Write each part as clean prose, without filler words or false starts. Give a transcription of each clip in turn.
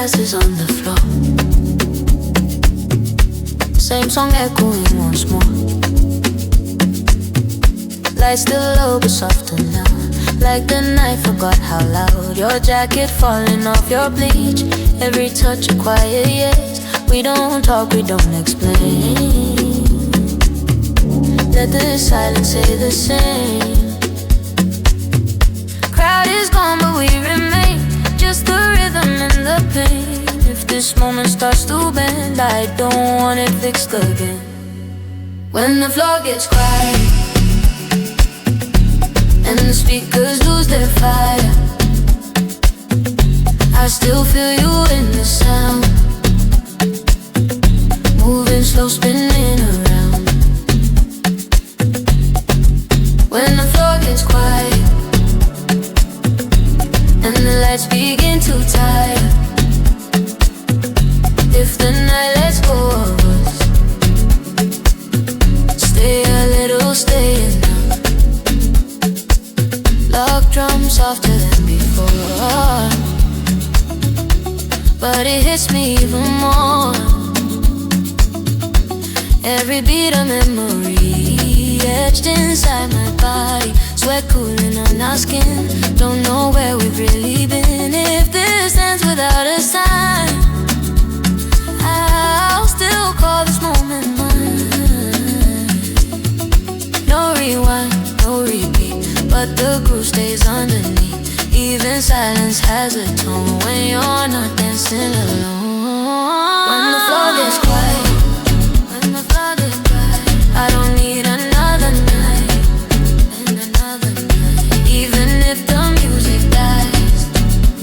glasses on the floor. Same song echoing once more. Lights still low but softer now. Like the night forgot how loud. Your jacket falling off your bleach. Every touch a quiet yes. We don't talk, we don't explain. Let the silence say the same. Crowd is gone but we remain. Just the rhythm and the pain. If this moment starts to bend, I don't want it fixed again. When the floor gets quiet and the speakers lose their fire, I still feel you in the sound. Moving slow, spinning around. When the floor gets quiet and the lights begin to tire, if the night lets go of us, stay a little, stay enough. Lock drums softer than before, but it hits me even more. Every beat a memory etched inside my body. Sweat cooling on our skin. Don't know where we've really been. If this ends without a sign, I'll still call this moment mine. No rewind, no repeat, but the groove stays underneath. Even silence has a tone when you're not dancing alone. When the floor gets quiet, when the floor gets quiet, I don't need another night and another night. Even if the music dies,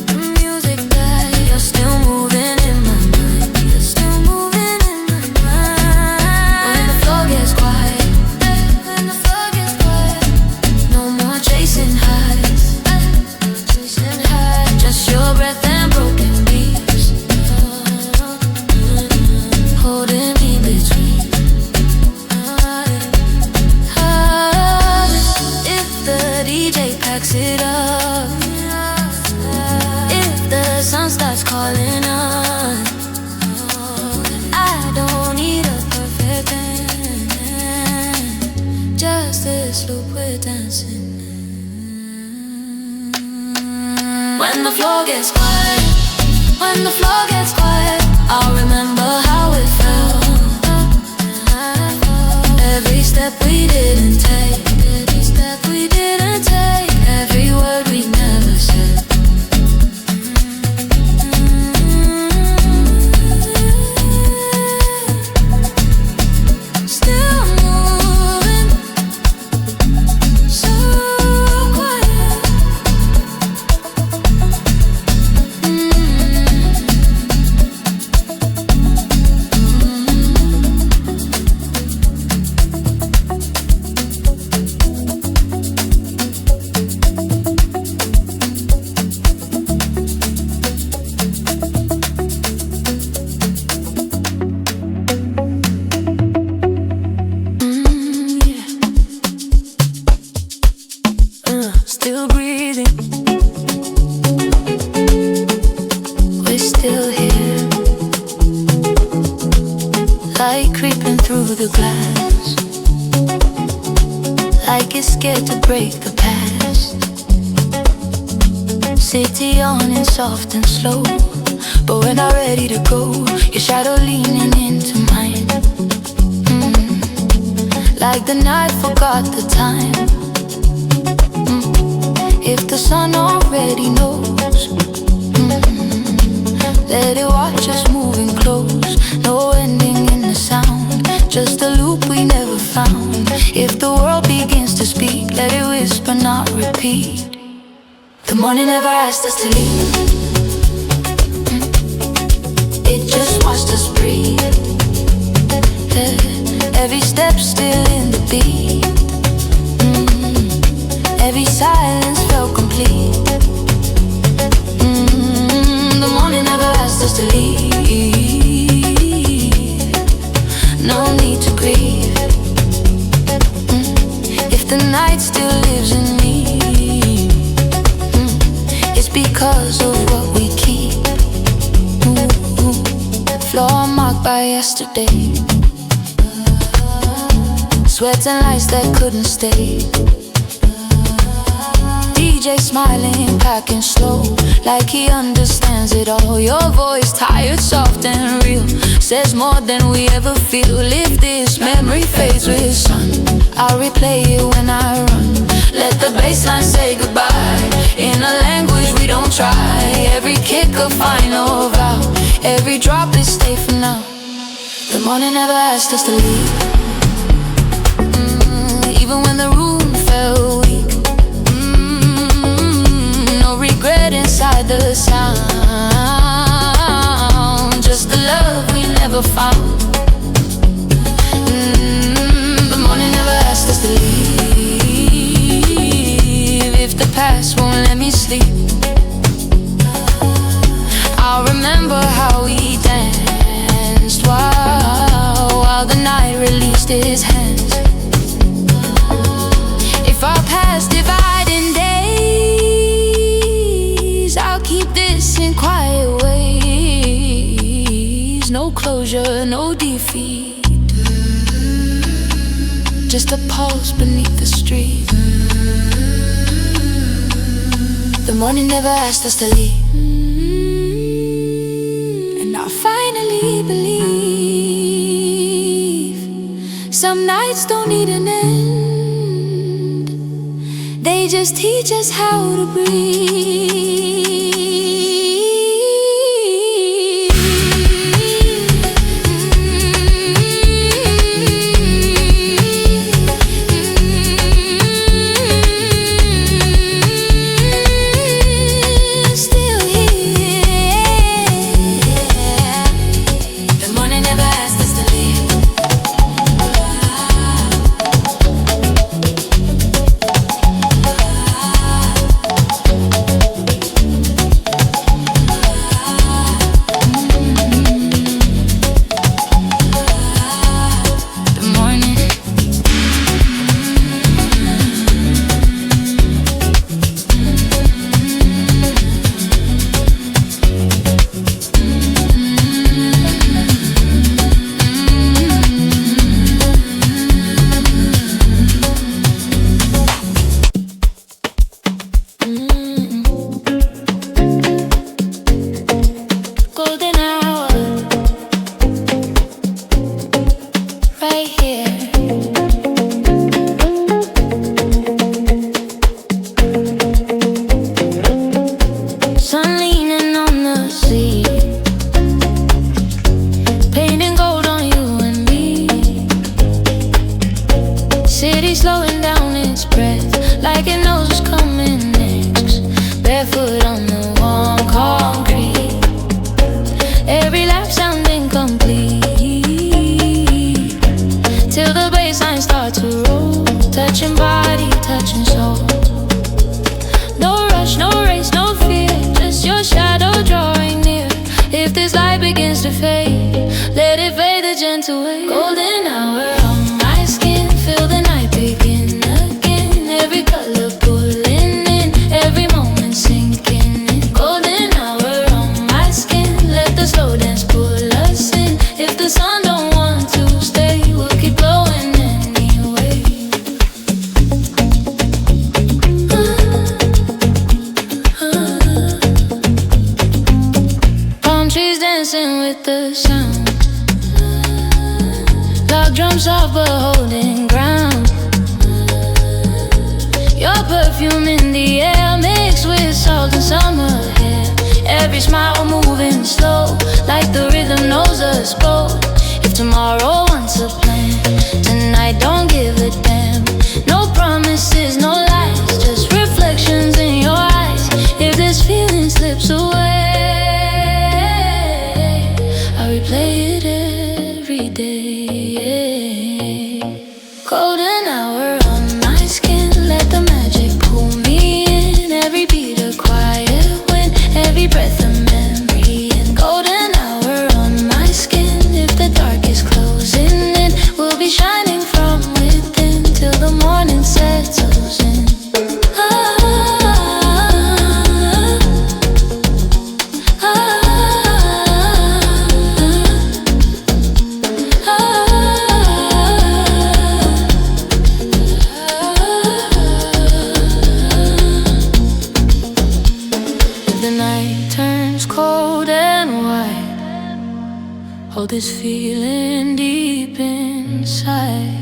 the music dies, you're still moving in my mind. You're still moving in my mind. When the floor gets quiet, when the floor gets quiet, no more chasing highs, chasing highs. Just your breath and broken beats, holding me between. If the DJ packs it up, if the sun starts calling on, I don't need a perfect end, just this loop we're dancing. When the floor gets quiet, when the floor gets quiet, I'll remember how it felt. Every step we didn't take, every step we didn't take, every word we never said. Still moving, so quiet. Still breathing, we're still here. Light creeping through the glass, like it's scared to break the past. City on and soft and slow, but we're not ready to go. Your shadow leaning into mine, like the night forgot the time. If the sun already knows, let it watch us moving close. No ending in the sound, just a loop we never found. If the world begins to speak, let it whisper, not repeat. The morning never asked us to leave, it just watched us breathe. Every step still in the beat, every silence felt complete. The morning never asked us to leave. No need to grieve. If the night still lives in me, it's because of what we keep. floor marked by yesterday. Sweats and lights that couldn't stay. DJ smiling, packing slow, like he understands it all. Your voice tired, soft and real, says more than we ever feel. If this memory fades with sun, I'll replay it when I run. Let the bassline say goodbye in a language we don't try. Every kick a final vow, every drop is stay for now. The morning never asked us to leave, even when the room felt weak. No regret inside the sound, just the love we never found. The morning never asked us to leave. If the past won't let me sleep, I'll remember how we danced while the night released its hands. If our past divide in days, I'll keep this in quiet ways. No closure, no defeat, just a pulse beneath the street. The morning never asked us to leave, and I finally believe some nights don't need an end, they just teach us how to breathe. Shining from within till the morning this feeling deep inside.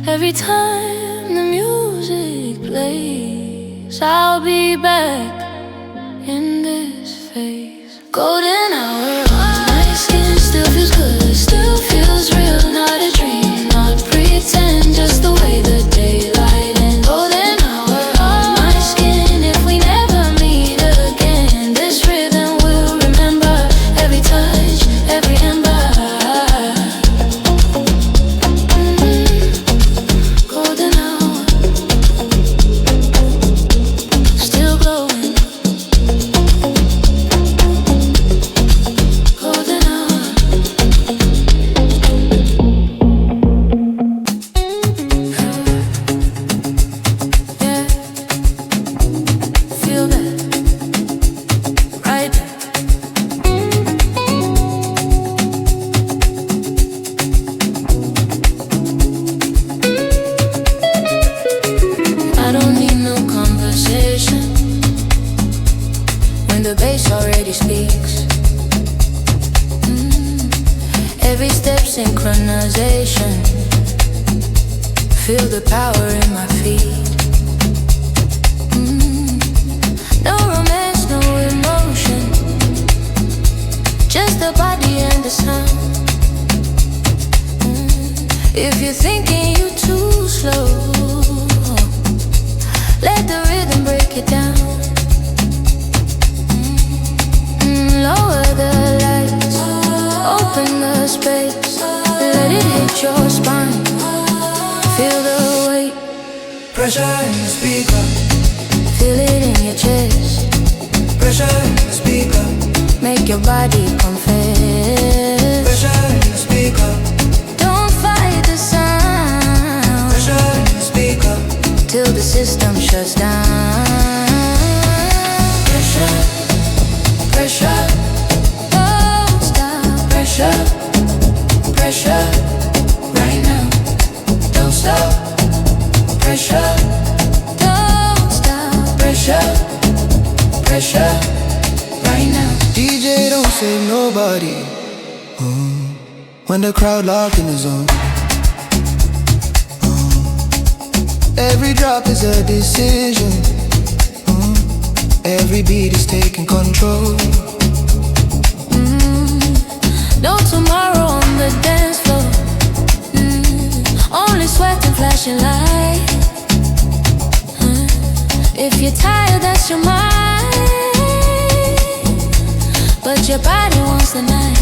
Every time the music plays, I'll be back in this phase. Golden hour, my skin still feels good, still feels real, not a dream, not pretend, just the way the daylight ends. Golden hour, my skin, if we never meet again, this rhythm will remember every touch, every ember. Golden hour, still glowing. Golden hour. Yeah, feel that right there. I don't need no conversation when the bass already speaks. Every step synchronization, feel the power in my feet. No romance, no emotion, just the body and the sound. If you're thinking you're too slow, let the rhythm break it down. Lower the lights, open the space, let it hit your spine. Feel the weight, Pressure in the speaker, feel it in your chest. pressure in the speaker, Make your body confess. pressure in the speaker, Don't fight the sound pressure in the speaker, till the system shuts down. pressure, pressure, Don't stop. pressure, pressure, right now, don't stop, pressure, Don't stop. pressure, pressure, right now. DJ don't save nobody. When the crowd locked in the zone. Every drop is a decision. Every beat is taking control. No tomorrow on the dance floor. Only sweat and flashing light. If you're tired, that's your mind, but your body wants the night.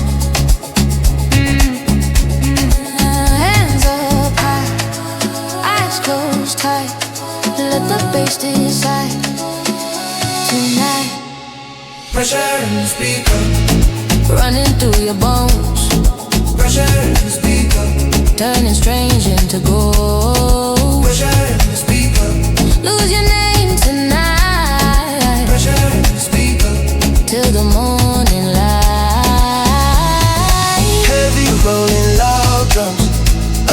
Hands up high, eyes closed tight. Let the bass decide tonight. Pressure in the speaker, Running through your bones, pressure in the speaker, turning strange into gold. pressure in the speaker, Lose your name tonight, pressure in the speaker. till the morning light. Heavy rolling loud drums,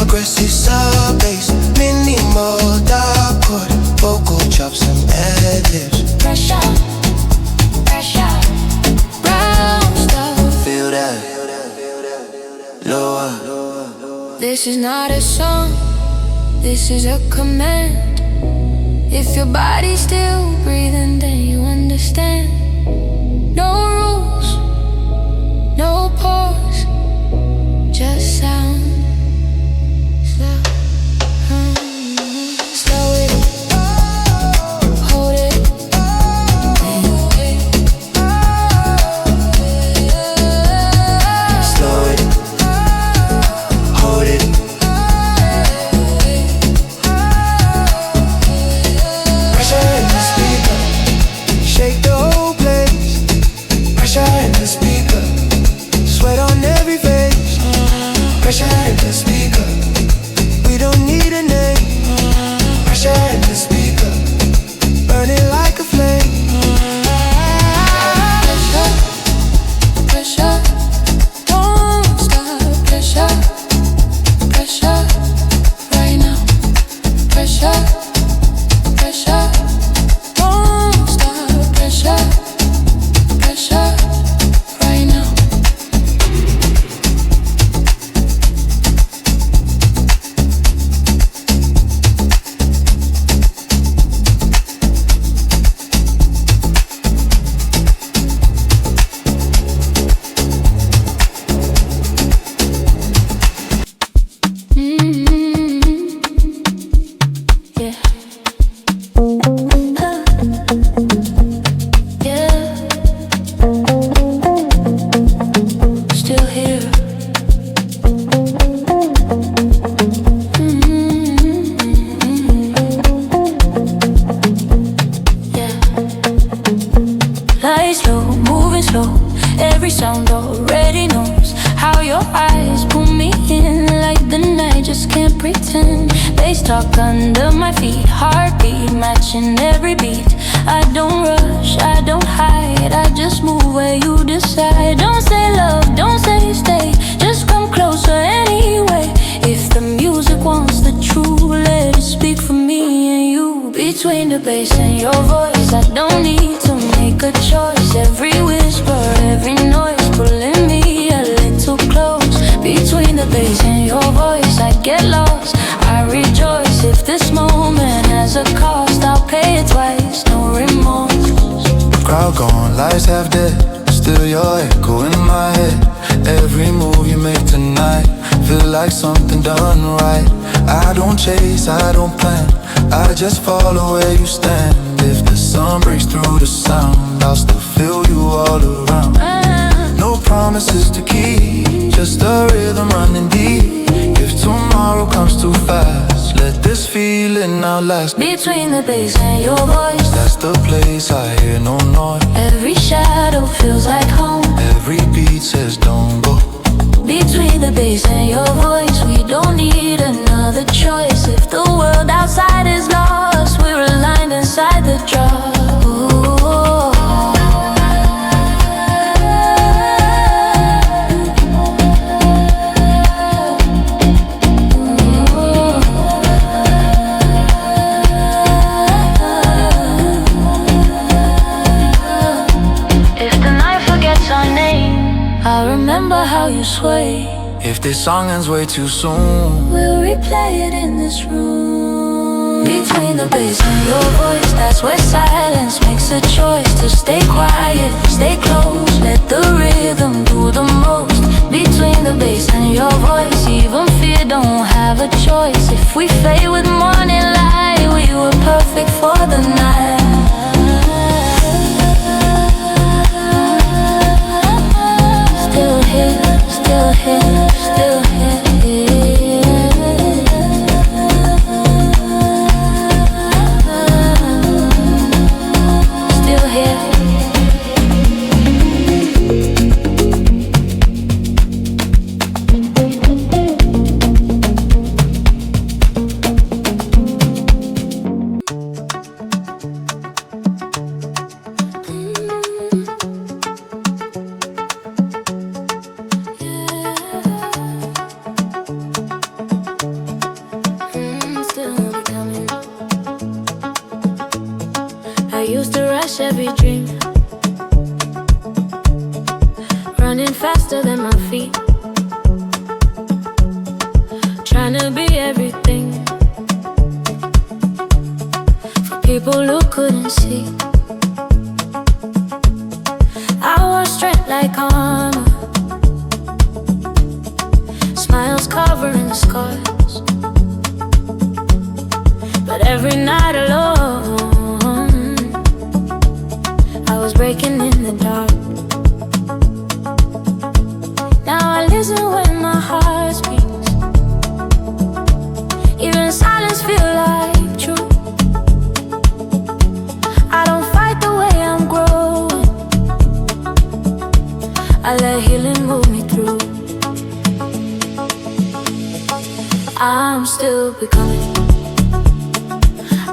aggressive sub bass, minimal dark chord, vocal chops and ad-libs. Pressure, pressure, brown stuff. Feel that, lower. This is not a song, this is a command. If your body's still breathing, then you understand. No rules, no pause, just sound. Slow, slow it, hold it. Slow it, hold it. Pressure in the speaker, shake the whole place. Pressure in the speaker, sweat on every face. Pressure in the speaker, we don't need a name. Pressure in the speaker, burning like a flame. Pressure, pressure, don't stop. Pressure, pressure, right now. Pressure, pressure, don't stop. Pressure, pressure, right now. flow. Every sound already knows how your eyes pull me in, like the night just can't pretend. Bass talk under my feet, heartbeat matching every beat. I don't rush, I don't hide, I just move where you decide. Don't say love, don't say stay, just come closer anyway. If the music wants the truth, let it speak for me and you. Between the bass and your voice, I don't need to make a choice. Every whisper, every noise pulling me a little close. Between the bass and your voice, I get lost, I rejoice. If this moment has a cost, I'll pay it twice, no remorse. Crowd gone, lights half dead, still your echo in my head. Every move you make tonight, feel like something done right. I don't chase, I don't plan, I just follow where you stand. If the sun breaks through the sound, I'll still feel you all around. No promises to keep, just a rhythm running deep. If tomorrow comes too fast, let this feeling outlast. Between the bass and your voice, that's the place I hear no noise. Every shadow feels like home, every beat says don't go. Between the bass and your voice, we don't need another choice. If the world outside is lost, we're aligned inside the drop. I remember how you sway. If this song ends way too soon, we'll replay it in this room. Between the bass and your voice, that's where silence makes a choice. To stay quiet, stay close, let the rhythm do the most. Between the bass and your voice, even fear don't have a choice. If we fade with morning light, we were perfect for the night. Still here, still here, still here. Still here. Every dream, running faster than my feet, trying to be everything for people who couldn't see. I wore strength like armor, smiles covering the scars, but every night alone I was breaking in the dark. Now I listen when my heart speaks. Even silence feel like truth. I don't fight the way I'm growing, I let healing move me through. I'm still becoming,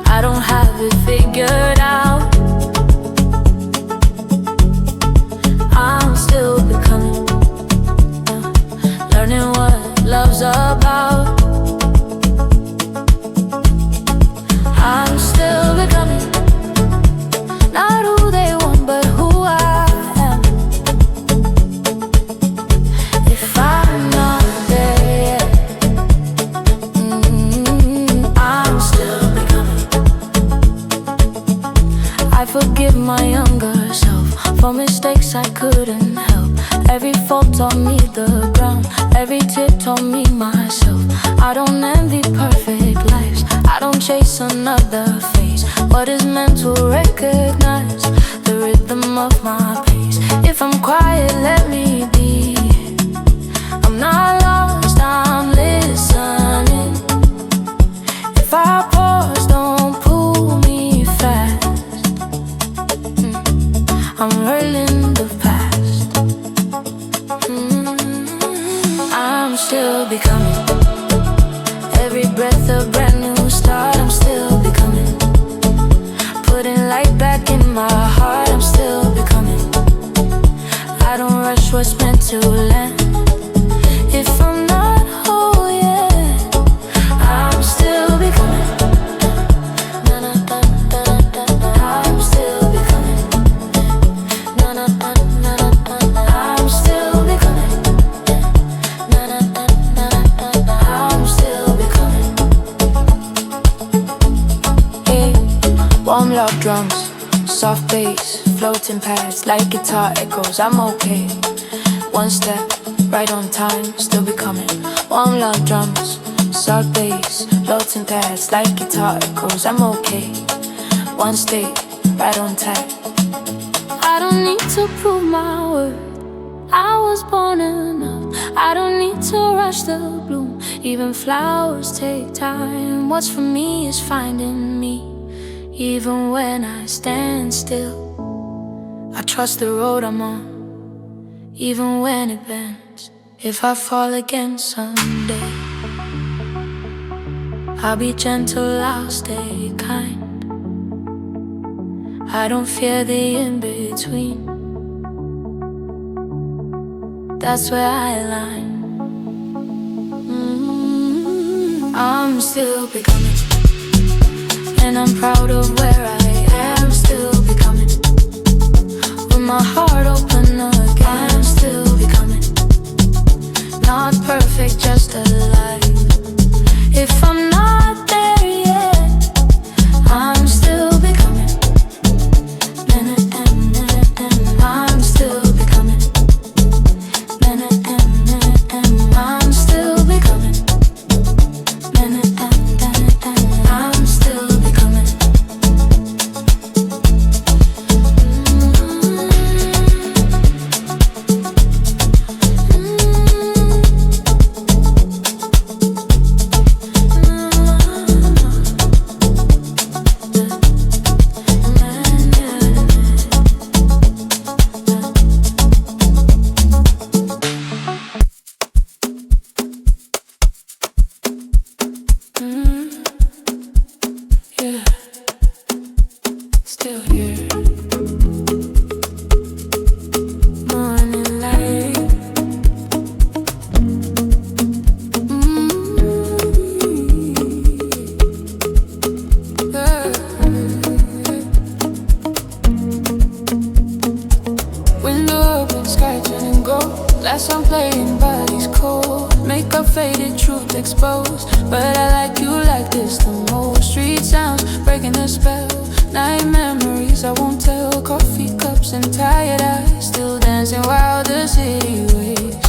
I don't have it figured out. I'm still becoming, learning what love's about. I'm still becoming, not who they want, but who I am. If I'm not there yet, I'm still becoming. I forgive my younger self for mistakes I couldn't help. Every fault taught me the ground, every tip taught me myself. I don't envy perfect lives, I don't chase another phase. What is meant to recognize the rhythm of my pace. If I'm quiet, let me be. I'm not lost, I'm listening. If I pause, don't pull me fast. I'm hurling the past. Warm love drums, soft bass, floating pads like guitar echoes. I'm okay. One step, right on time, still becoming. Warm love drums, soft bass, floating pads like guitar echoes. I'm okay. One step, right on time. I don't need to prove my worth. I was born enough. I don't need to rush the bloom. Even flowers take time. What's for me is finding me. Even when I stand still, I trust the road I'm on. Even when it bends, if I fall again someday, I'll be gentle, I'll stay kind. I don't fear the in-between. That's where I align. I'm still becoming, and I'm proud of where I am. Still becoming, with my heart open again. I'm still becoming, not perfect, just alive. If I'm not there yet, I'm still becoming. I'm still becoming. I'm still becoming. I'm still becoming. Yeah, still here. Morning light. Yeah. Window open, sky turning gold. Last song playing, body's cold. Makeup faded, truth exposed. But I like you like this the most. Street sounds breaking the spell. Night memories I won't tell. Coffee cups and tired eyes, still dancing while the city waits.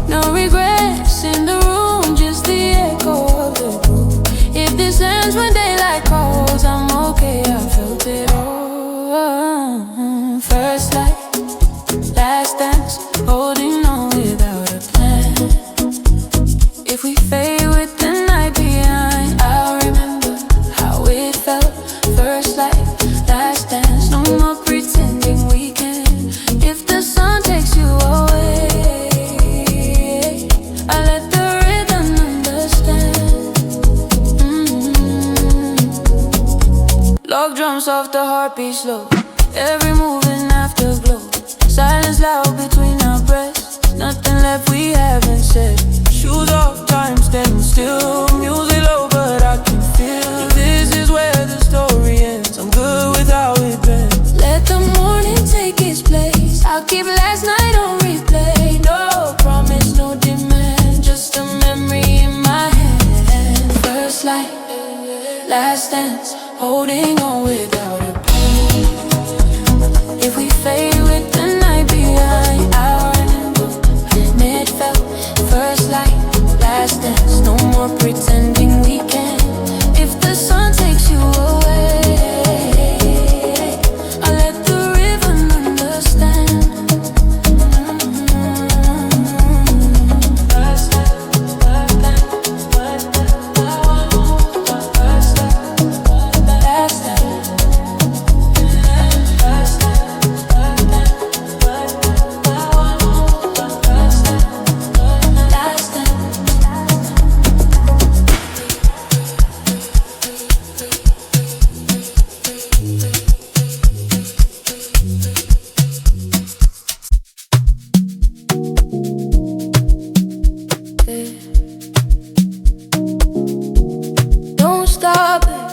No regrets in the room, just the echo of the groove. If this ends when daylight calls, I'm okay, I felt it all. First light, last dance, holding on without a plan. If we fade with the night behind, I'll remember how it felt. First light, last dance, no more pretending we can. If the sun takes you away, I let the rhythm understand. Log drums off, the heartbeat slow. Every move an afterglow. Silence loud between our breaths. Nothing left we haven't said. Shoes off, time standing still. Music low, but I can feel. If this is where the story ends, I'm good with how it been. Let the morning take its place. I'll keep last night on replay. No promise, no demand, just a memory in my hand. First light, last dance, holding on without a pain. If we fade with the night behind, I'll remember when it felt. First light, last dance, no more pretending we can. If the sun takes you away, I let the river understand. First light, last dance, last dance. Don't stop it,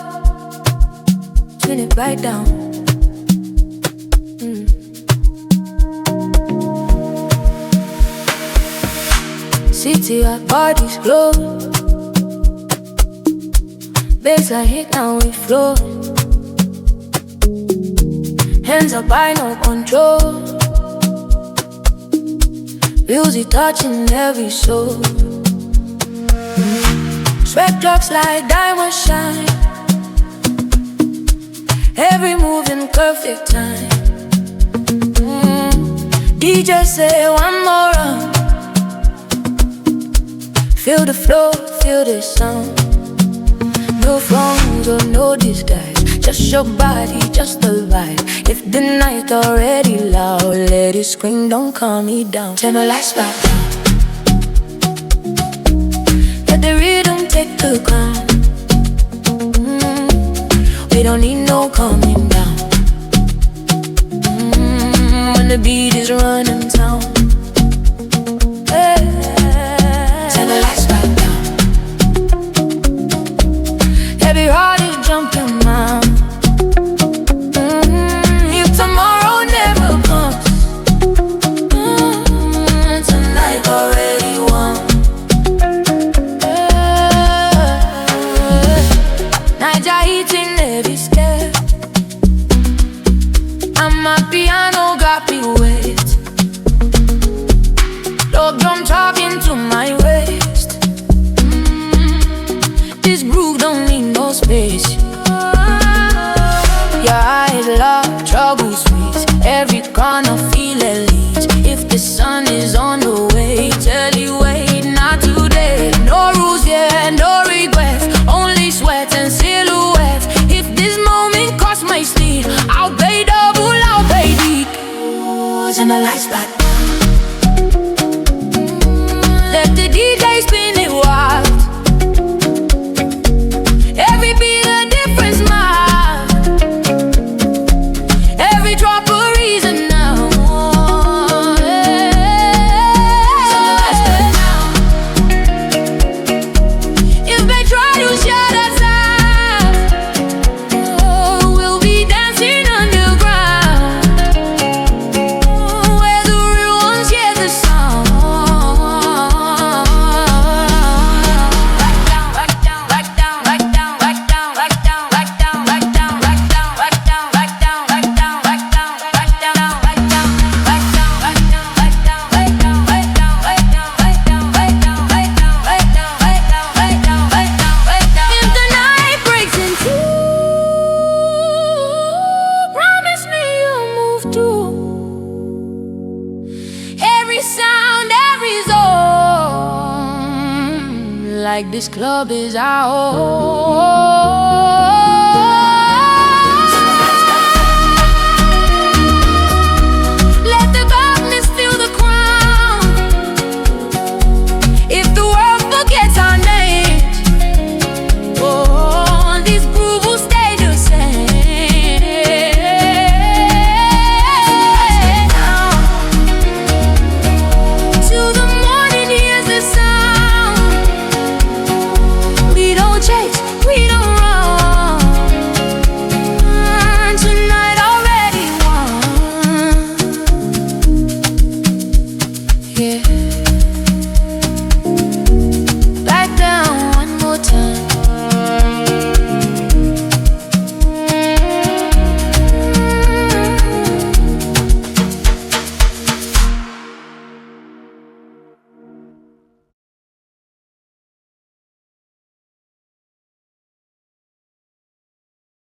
turn it right down. City, our bodies glow. Bass I hit, now we flow. Hands up, I no control. Music touching every soul. Sweat drops like diamond shine. Every move in perfect time. DJ say one more round. Feel the flow, feel the sound. No phones or no disguise, just your body, just the vibe. If the night already loud, let it scream, don't calm me down. Turn the lights back down. Let the rhythm take the crown. We don't need no calming down. When the beat is running town. Turn the lights back down. Every heart is jumping round. If tomorrow never comes, tonight already won. NAIJA eating every step. And my piano got me wet. Love drum talking to my waist. This groove don't need no space. Your eyes love trouble sweet. Every corner feel elite. If the sun is on the way, tell you wait, not today. No rules, yeah, no regrets. Only sweat and silhouette. If this moment costs my sleep, I'll pay double, I'll pay deep. Turn the lights back. Let the DJ spin it wild. Every beat a different smile. Every drop a reason now. If they try to shut us out, we'll be dancing underground, where the real ones hear the sound. If the night breaks in two, promise me you'll move too. Every sound, every zone, like this club is our home.